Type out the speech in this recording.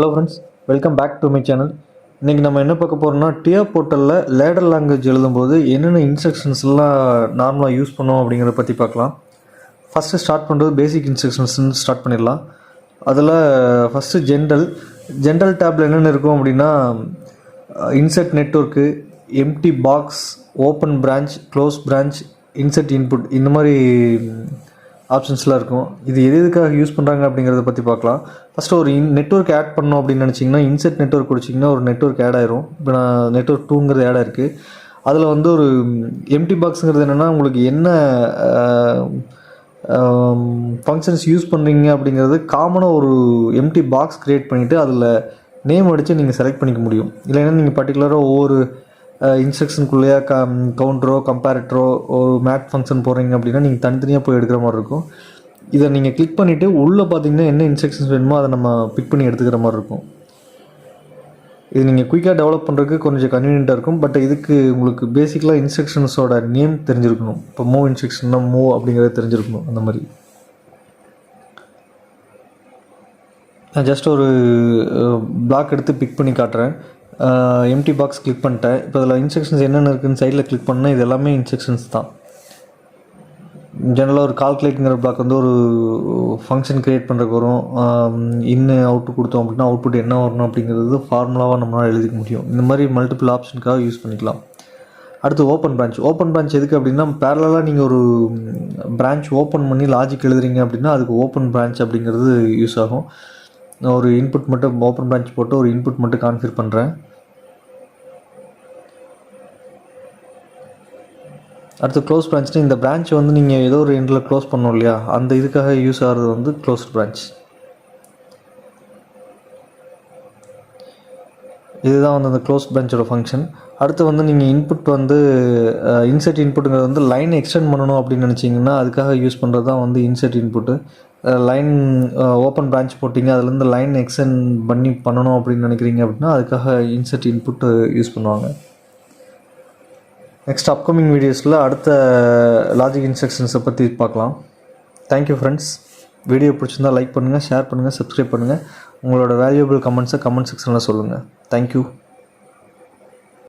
Hello friends, welcome back to my channel. இன்றைக்கி நம்ம என்ன பார்க்க போகிறோம்னா, டியா போர்ட்டலில் லேடர் லாங்குவேஜ் எழுதும்போது என்னென்ன இன்ஸ்ட்ரக்ஷன்ஸ்லாம் நார்மலாக யூஸ் பண்ணோம் அப்படிங்கிறத பற்றி பார்க்கலாம். ஃபஸ்ட்டு ஸ்டார்ட் பண்ணுறது பேசிக் இன்ஸ்ட்ரக்ஷன்ஸ்னு ஸ்டார்ட் பண்ணிடலாம். அதில் ஃபஸ்ட்டு ஜென்ரல் டேப்பில் என்னென்ன இருக்கும் அப்படின்னா, insert network, empty box, open branch, close branch, insert input, இந்த மாதிரி ஆப்ஷன்ஸ்லாம் இருக்கும். இது எதுக்காக யூஸ் பண்ணுறாங்க அப்படிங்கிறத பற்றி பார்க்கலாம். ஃபஸ்ட்டு ஒரு நெட்வொர்க் ஆட் பண்ணோம் அப்படின்னு நினச்சிங்கன்னா, இன்செர்ட் நெட்வொர்க் கொடுச்சிங்கன்னா ஒரு நெட்வொர்க் ஆட் ஆயிரும். இப்போ நான் நெட்வொர்க் 2ங்கிறது ஆட் ஆயிருக்கு. அதில் வந்து ஒரு எம்டி பாக்ஸுங்கிறது என்னென்னா, உங்களுக்கு என்ன ஃபங்க்ஷன்ஸ் யூஸ் பண்ணுறீங்க அப்படிங்கிறது காமனாக ஒரு எம்டி பாக்ஸ் க்ரியேட் பண்ணிவிட்டு அதில் நேம் அடித்து நீங்கள் செலக்ட் பண்ணிக்க முடியும். இல்லைன்னா நீங்கள் பர்டிகுலராக ஒவ்வொரு இன்ஸ்ட்ரக்ஷனுக்குள்ளேயே கவுண்டரோ கம்பேரட்டரோ ஒரு மேட் ஃபங்க்ஷன் போடுறீங்க அப்படின்னா நீங்கள் தனித்தனியாக போய் எடுக்கிற மாதிரி இருக்கும். இதை நீங்கள் கிளிக் பண்ணிவிட்டு உள்ளே பார்த்தீங்கன்னா என்ன இன்ஸ்ட்ரக்ஷன்ஸ் வேணுமோ அதை நம்ம பிக் பண்ணி எடுத்துக்கிற மாதிரி இருக்கும். இது நீங்கள் குயிக்காக டெவலப் பண்ணுறதுக்கு கொஞ்சம் கன்வீனியண்ட்டாக இருக்கும். பட் இதுக்கு உங்களுக்கு பேசிக்கலாக இன்ஸ்ட்ரக்ஷன்ஸோட நேம் தெரிஞ்சிருக்கணும். இப்போ மூவ் இன்ஸ்ட்ரக்ஷன்னா மூவ் அப்படிங்கிறது தெரிஞ்சிருக்கணும். அந்த மாதிரி நான் ஜஸ்ட் ஒரு பிளாக் எடுத்து பிக் பண்ணி காட்டுறேன். எம்டி பாக்ஸ் கிளிக் பண்ணிட்டேன். இப்போ அதில் இன்ஸ்ட்ரக்ஷன்ஸ் என்னென்ன இருக்குதுன்னு சைடில் கிளிக் பண்ணால் இது எல்லாமே இன்ஸ்ட்ரக்ஷன்ஸ் தான். ஜெனரலாக ஒரு கால்குலேட்டுங்கிற பிளாக் வந்து ஒரு ஃபங்க்ஷன் க்ரியேட் பண்ணுறதுக்கு வரும். அவுட்டு கொடுத்தோம் அப்படின்னா அவுட்புட் என்ன வரணும் அப்படிங்கிறது ஃபார்முலாவாக நம்மளால் எழுதிக்க முடியும். இந்த மாதிரி மல்டிபிள் ஆப்ஷனுக்காக யூஸ் பண்ணிக்கலாம். அடுத்து ஓப்பன் பிரான்ச் எதுக்கு அப்படின்னா, பேரலாக நீங்கள் ஒரு பிரான்ச் ஓப்பன் பண்ணி லாஜிக் எழுதுறீங்க அப்படின்னா அதுக்கு ஓப்பன் பிரான்ச் அப்படிங்கிறது யூஸ் ஆகும். நான் ஒரு இன்புட் மட்டும் ஓப்பன் பிரான்ச் போட்டு ஒரு இன்புட் மட்டும் கான்ஃபிகர் பண்ணுறேன். அடுத்து க்ளோஸ் பிரான்ச்னா, இந்த பிரான்ச் வந்து நீங்கள் ஏதோ ஒரு எண்டில் க்ளோஸ் பண்ணோம் இல்லையா, அந்த இதுக்காக யூஸ் ஆகிறது வந்து க்ளோஸ்ட் பிரான்ச். இதுதான் வந்து அந்த க்ளோஸ் பிரான்ச்சோட ஃபங்க்ஷன். அடுத்து வந்து நீங்கள் இன்புட் வந்து இன்செர்ட் இன்புட்டுங்கிறது வந்து லைன் எக்ஸ்டெண்ட் பண்ணணும் அப்படின்னு நினச்சிங்கன்னா அதுக்காக யூஸ் பண்ணுறது தான் வந்து insert input. Line open branch போட்டிங்க, அதுலேருந்து லைன் எக்ஸ்டெண்ட் பண்ணணும் அப்படின்னு நினைக்கிறீங்க அப்படின்னா அதுக்காக இன்செர்ட் இன்புட்டு யூஸ் பண்ணுவாங்க. நெக்ஸ்ட் அப்கமிங் வீடியோஸில் அடுத்த லாஜிக் இன்ஸ்ட்ரக்ஷன்ஸை பற்றி பார்க்கலாம். Thank you friends. வீடியோ பிடிச்சிருந்தால் லைக் பண்ணுங்கள், ஷேர் பண்ணுங்கள், சப்ஸ்கிரைப் பண்ணுங்கள். உங்களோட வேல்யூபிள் கமெண்ட்ஸை கமெண்ட் செக்ஷனில் சொல்லுங்கள். தேங்க்யூ.